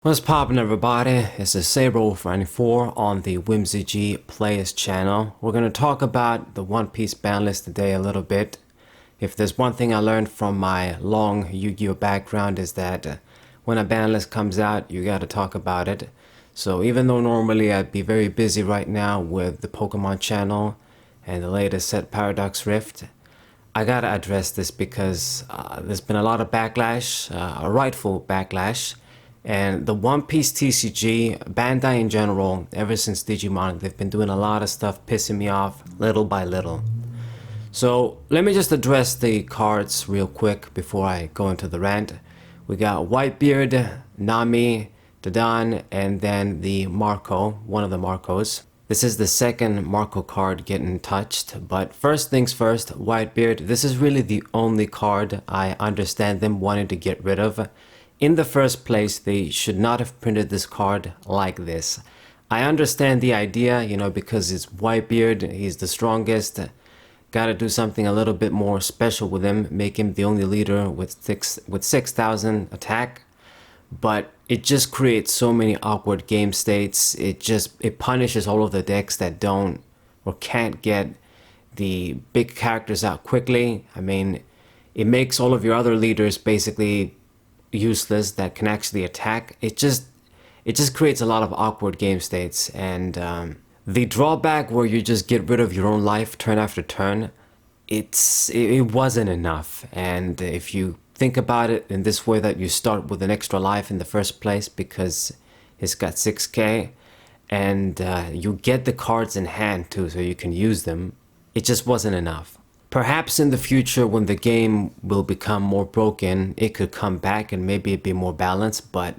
What's poppin', everybody? It's a Saber94 on the Whimsy G Players channel. We're gonna talk about the One Piece ban list today a little bit. If there's one thing I learned from my long Yu-Gi-Oh background is that when a ban list comes out, you gotta talk about it. So even though normally I'd be very busy right now with the Pokemon channel and the latest set Paradox Rift, I gotta address this because there's been a lot of backlash, a rightful backlash. And the One Piece TCG, Bandai in general, ever since Digimon, they've been doing a lot of stuff pissing me off little by little. So let me just address the cards real quick before I go into the rant. We got Whitebeard, Nami, Dadan, and then the Marco, one of the Marcos. This is the second Marco card getting touched, but first things first, Whitebeard, this is really the only card I understand them wanting to get rid of. In the first place, they should not have printed this card like this. I understand the idea, you know, because it's Whitebeard, he's the strongest. Gotta do something a little bit more special with him, make him the only leader with 6,000 attack. But it just creates so many awkward game states. It punishes all of the decks that don't or can't get the big characters out quickly. I mean, it makes all of your other leaders basically useless that can actually attack. It just creates a lot of awkward game states, and the drawback where you just get rid of your own life turn after turn, it wasn't enough. And if you think about it in this way, that you start with an extra life in the first place because it's got 6k, and you get the cards in hand too so you can use them, it just wasn't enough. Perhaps in the future, when the game will become more broken, it could come back and maybe it'd be more balanced, but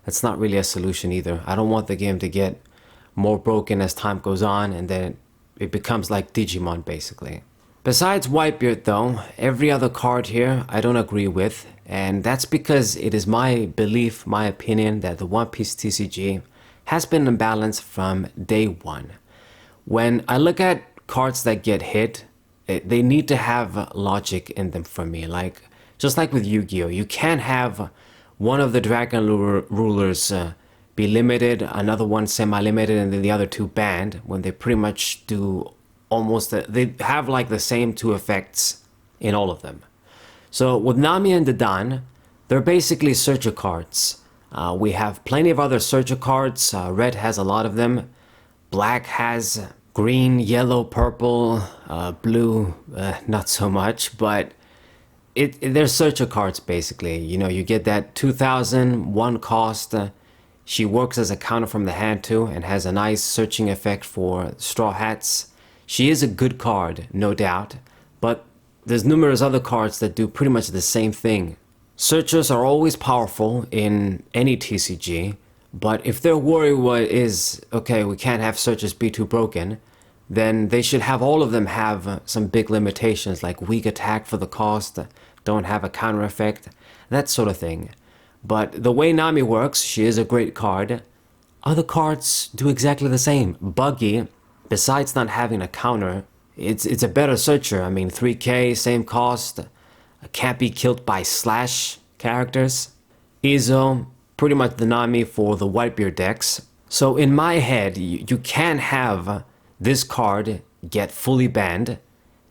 that's not really a solution either. I don't want the game to get more broken as time goes on and then it becomes like Digimon basically. Besides Whitebeard though, every other card here I don't agree with, and that's because it is my belief, my opinion, that the One Piece TCG has been imbalanced from day one. When I look at cards that get hit, they need to have logic in them for me. Like, just like with Yu-Gi-Oh, you can't have one of the Dragon Rulers be limited, another one semi-limited, and then the other two banned, when they pretty much do almost, they have like the same two effects in all of them. So with Nami and Dadan, they're basically searcher cards. We have plenty of other searcher cards. Red has a lot of them. Black has green, yellow, purple, blue, not so much, but they're searcher cards basically. You know, you get that 2,001 cost. She works as a counter from the hand too and has a nice searching effect for Straw Hats. She is a good card, no doubt, but there's numerous other cards that do pretty much the same thing. Searchers are always powerful in any TCG, but if their worry is, okay, we can't have searchers be too broken, then they should have all of them have some big limitations like weak attack for the cost, don't have a counter effect, that sort of thing. But the way Nami works, she is a great card. Other cards do exactly the same. Buggy, besides not having a counter, it's a better searcher. I mean, 3k, same cost, can't be killed by slash characters. Izo, pretty much the Nami for the Whitebeard decks. So in my head, you can't have this card get fully banned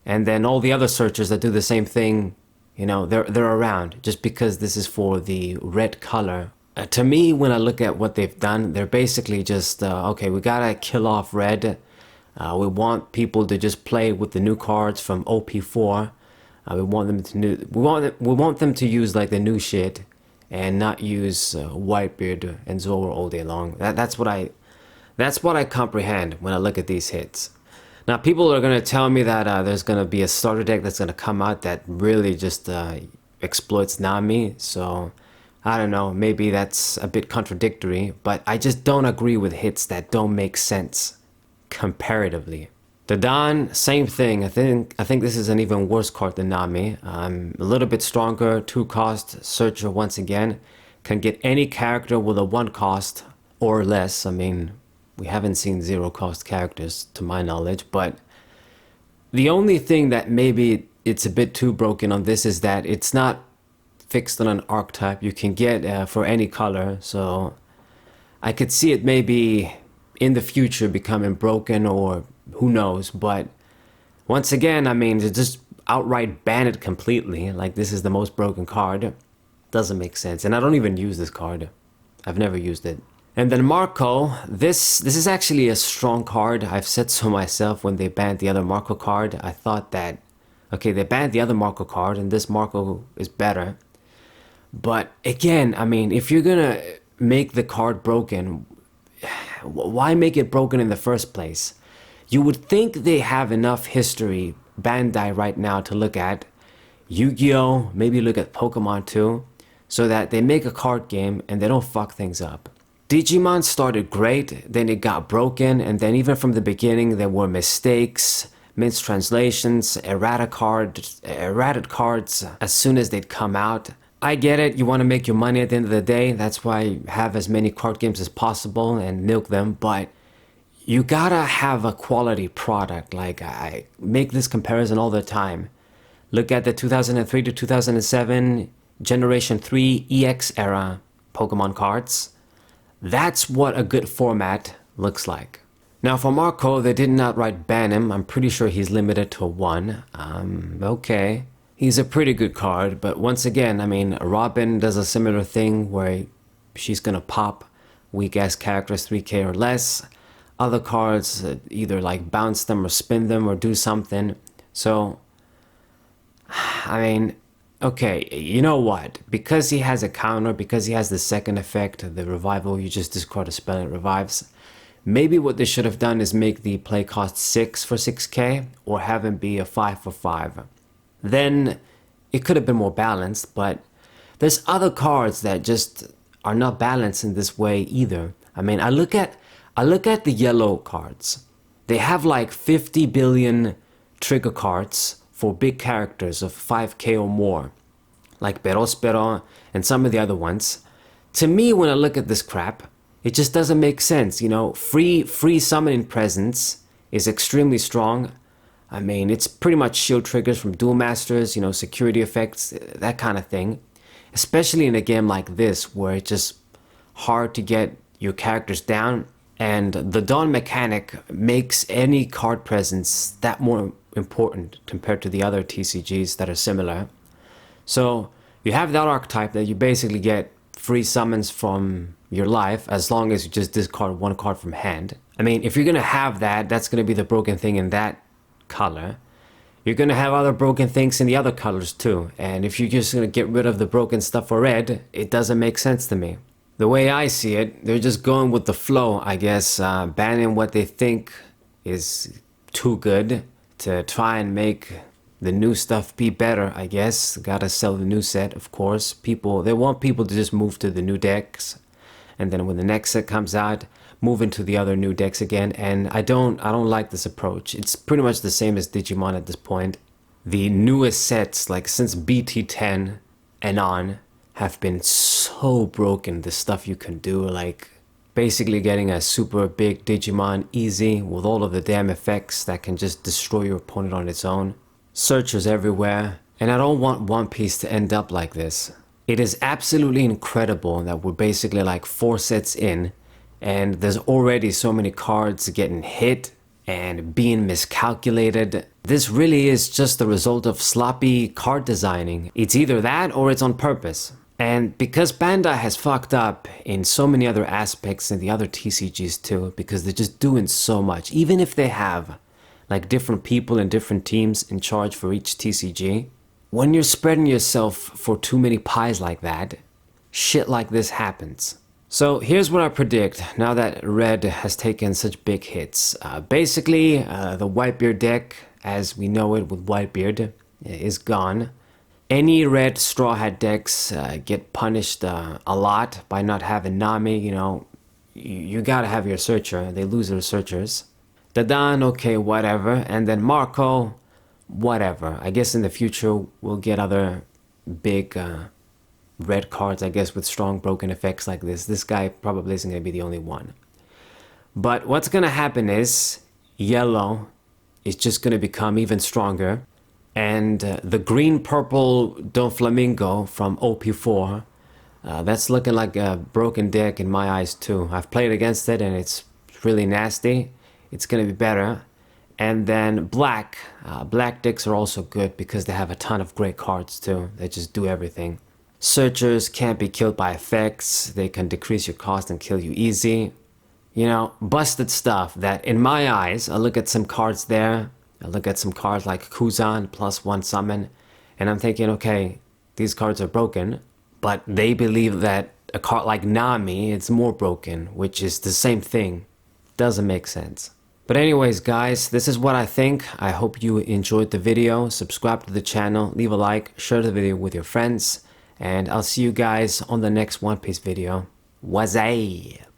and then all the other searchers that do the same thing, you know, they're around just because this is for the red color. To me, when I look at what they've done, they're basically just okay, we gotta kill off red. We want people to just play with the new cards from OP4. We want them to use like the new shit and not use Whitebeard and Zoro all day long. That's what I comprehend when I look at these hits. Now, people are going to tell me that there's going to be a starter deck that's going to come out that really just exploits Nami. So, I don't know, maybe that's a bit contradictory, but I just don't agree with hits that don't make sense comparatively. Dadan, same thing. I think this is an even worse card than Nami. A little bit stronger, 2 cost, searcher once again. Can get any character with a 1 cost or less. I mean, we haven't seen 0 cost characters to my knowledge, but the only thing that maybe it's a bit too broken on this is that it's not fixed on an archetype. You can get for any color, so I could see it maybe in the future becoming broken, or who knows, but once again, I mean, to just outright ban it completely, like this is the most broken card, doesn't make sense. And I don't even use this card. I've never used it. And then Marco, this is actually a strong card. I've said so myself when they banned the other Marco card. I thought that, okay, they banned the other Marco card and this Marco is better. But again, I mean, if you're gonna make the card broken, why make it broken in the first place? You would think they have enough history, Bandai right now, to look at Yu-Gi-Oh, maybe look at Pokemon too, so that they make a card game and they don't fuck things up. Digimon started great, then it got broken, and then even from the beginning there were mistakes, mistranslations, errata cards as soon as they'd come out. I get it, you want to make your money at the end of the day, that's why you have as many card games as possible and milk them, but you gotta have a quality product. Like, I make this comparison all the time. Look at the 2003 to 2007 Generation 3 EX era Pokemon cards. That's what a good format looks like. Now for Marco, they didn't outright ban him. I'm pretty sure he's limited to 1. Okay. He's a pretty good card, but once again, I mean, Robin does a similar thing where she's gonna pop weak-ass characters 3k or less. Other cards either like bounce them or spin them or do something. So, I mean, okay, you know what? Because he has a counter, because he has the second effect, the revival, you just discard a spell and it revives. Maybe what they should have done is make the play cost 6 for 6k or have him be a 5 for 5. Then it could have been more balanced, but there's other cards that just are not balanced in this way either. I mean, I look at the yellow cards. They have like 50 billion trigger cards for big characters of 5k or more, like Perospero and some of the other ones. To me, when I look at this crap, it just doesn't make sense, you know. Free summoning presence is extremely strong. I mean, it's pretty much shield triggers from Duel Masters, you know, security effects, that kind of thing. Especially in a game like this, where it's just hard to get your characters down. And the Dawn mechanic makes any card presence that more important compared to the other TCGs that are similar. So you have that archetype that you basically get free summons from your life as long as you just discard 1 card from hand. I mean, if you're gonna have that, that's gonna be the broken thing in that color. You're gonna have other broken things in the other colors too. And if you're just gonna get rid of the broken stuff for red, it doesn't make sense to me. The way I see it, they're just going with the flow, I guess, banning what they think is too good to try and make the new stuff be better, I guess. Gotta sell the new set, of course. They want people to just move to the new decks, and then when the next set comes out, move into the other new decks again. And I don't like this approach. It's pretty much the same as Digimon at this point. The newest sets, like since BT10 and on, have been so broken. The stuff you can do, like basically getting a super big Digimon easy with all of the damn effects that can just destroy your opponent on its own. Searchers everywhere, and I don't want One Piece to end up like this. It is absolutely incredible that we're basically like 4 sets in, and there's already so many cards getting hit and being miscalculated. This really is just the result of sloppy card designing. It's either that or it's on purpose. And because Bandai has fucked up in so many other aspects in the other TCGs too, because they're just doing so much, even if they have like different people and different teams in charge for each TCG, when you're spreading yourself for too many pies like that, shit like this happens. So here's what I predict now that Red has taken such big hits. Basically, the Whitebeard deck, as we know it with Whitebeard, is gone. Any red Straw Hat decks get punished a lot by not having Nami. You know, you gotta have your searcher. They lose their searchers. Dadan, okay, whatever. And then Marco, whatever. I guess in the future we'll get other big red cards, I guess, with strong broken effects like this. This guy probably isn't gonna be the only one. But what's gonna happen is yellow is just gonna become even stronger. And the green-purple Don Flamingo from OP4 That's looking like a broken deck in my eyes too. I've played against it and it's really nasty. It's gonna be better. And then black. Black decks are also good because they have a ton of great cards too. They just do everything. Searchers can't be killed by effects. They can decrease your cost and kill you easy. You know, busted stuff that in my eyes, I look at some cards there. I look at some cards like Kuzan +1 summon. And I'm thinking, okay, these cards are broken. But they believe that a card like Nami is more broken, which is the same thing. Doesn't make sense. But anyways, guys, this is what I think. I hope you enjoyed the video. Subscribe to the channel, leave a like, share the video with your friends, and I'll see you guys on the next One Piece video. Wazay!